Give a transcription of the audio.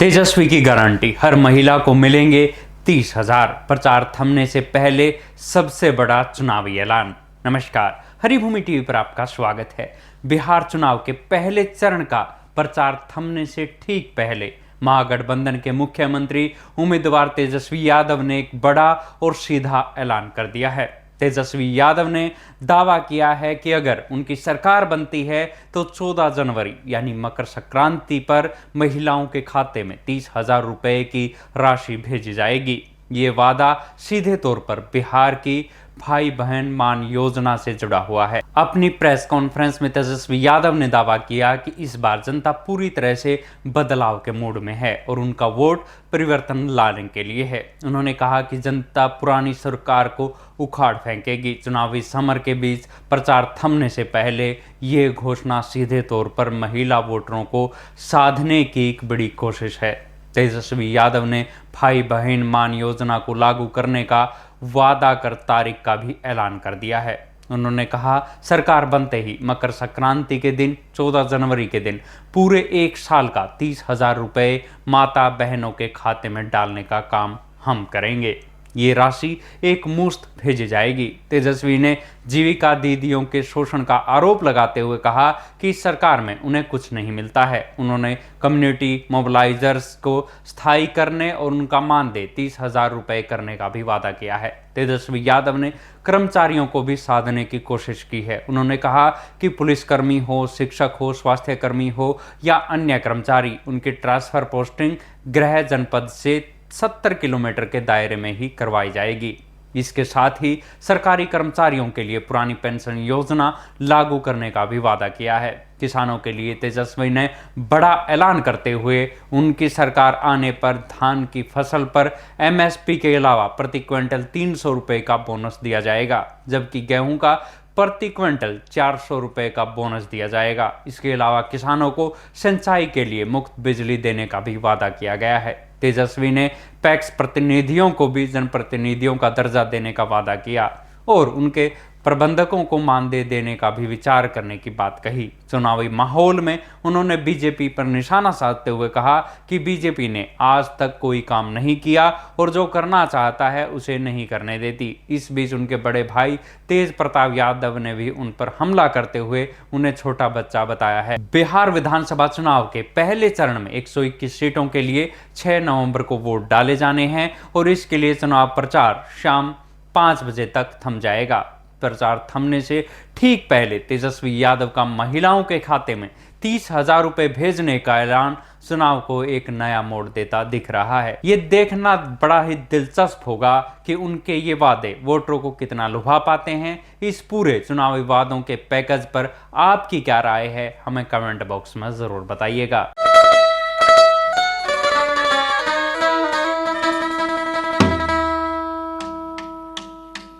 तेजस्वी की गारंटी, हर महिला को मिलेंगे 30,000। प्रचार थमने से पहले सबसे बड़ा चुनावी ऐलान। नमस्कार, हरिभूमि टीवी पर आपका स्वागत है। बिहार चुनाव के पहले चरण का प्रचार थमने से ठीक पहले महागठबंधन के मुख्यमंत्री उम्मीदवार तेजस्वी यादव ने एक बड़ा और सीधा ऐलान कर दिया है। तेजस्वी यादव ने दावा किया है कि अगर उनकी सरकार बनती है तो 14 जनवरी यानी मकर संक्रांति पर महिलाओं के खाते में 30,000 रुपए की राशि भेजी जाएगी। ये वादा सीधे तौर पर बिहार की भाई बहन मान योजना से जुड़ा हुआ है। अपनी प्रेस कॉन्फ्रेंस में तेजस्वी यादव ने दावा किया कि इस बार जनता पूरी तरह से बदलाव के मूड में है और उनका वोट परिवर्तन लाने के लिए है। उन्होंने कहा कि जनता पुरानी सरकार को उखाड़ फेंकेगी। चुनावी समर के बीच प्रचार थमने से पहले ये घोषणा सीधे तौर पर महिला वोटरों को साधने की एक बड़ी कोशिश है। तेजस्वी यादव ने भाई बहन मान योजना को लागू करने का वादा कर तारीख का भी ऐलान कर दिया है। उन्होंने कहा, सरकार बनते ही मकर संक्रांति के दिन 14 जनवरी के दिन पूरे एक साल का 30,000 रुपये माता बहनों के खाते में डालने का काम हम करेंगे। ये राशि एक मुश्त भेजी जाएगी। तेजस्वी ने जीविका दीदियों के शोषण का आरोप लगाते हुए कहा कि इस सरकार में उन्हें कुछ नहीं मिलता है। उन्होंने कम्युनिटी मोबिलाइजर्स को स्थायी करने और उनका मानदेय 30,000 रुपये करने का भी वादा किया है। तेजस्वी यादव ने कर्मचारियों को भी साधने की कोशिश की है। उन्होंने कहा कि पुलिसकर्मी हो, शिक्षक हो, स्वास्थ्य कर्मी हो या अन्य कर्मचारी, उनकी ट्रांसफर पोस्टिंग गृह जनपद से 70 किलोमीटर के दायरे में ही करवाई जाएगी। इसके साथ ही सरकारी कर्मचारियों के लिए पुरानी पेंशन योजना लागू करने का भी वादा किया है। किसानों के लिए तेजस्वी ने बड़ा ऐलान करते हुए उनकी सरकार आने पर धान की फसल पर MSP के अलावा प्रति क्विंटल 300 रुपये का बोनस दिया जाएगा, जबकि गेहूं का प्रति क्विंटल 400 रुपये का बोनस दिया जाएगा। इसके अलावा किसानों को सिंचाई के लिए मुफ्त बिजली देने का भी वादा किया गया है। तेजस्वी ने पैक्स प्रतिनिधियों को भी जनप्रतिनिधियों का दर्जा देने का वादा किया और उनके प्रबंधकों को मानदेय देने का भी विचार करने की बात कही। चुनावी माहौल में उन्होंने बीजेपी पर निशाना साधते हुए कहा कि बीजेपी ने आज तक कोई काम नहीं किया और जो करना चाहता है उसे नहीं करने देती। इस बीच उनके बड़े भाई तेज प्रताप यादव ने भी उन पर हमला करते हुए उन्हें छोटा बच्चा बताया है। बिहार विधानसभा चुनाव के पहले चरण में 121 सीटों के लिए 6 नवंबर को वोट डाले जाने हैं और इसके लिए चुनाव प्रचार शाम 5 बजे तक थम जाएगा। प्रचार थमने से ठीक पहले तेजस्वी यादव का महिलाओं के खाते में 30,000 रुपये भेजने का ऐलान चुनाव को एक नया मोड़ देता दिख रहा है। ये देखना बड़ा ही दिलचस्प होगा कि उनके ये वादे वोटरों को कितना लुभा पाते हैं। इस पूरे चुनावी वादों के पैकेज पर आपकी क्या राय है, हमें कमेंट बॉक्स में जरूर बताइएगा।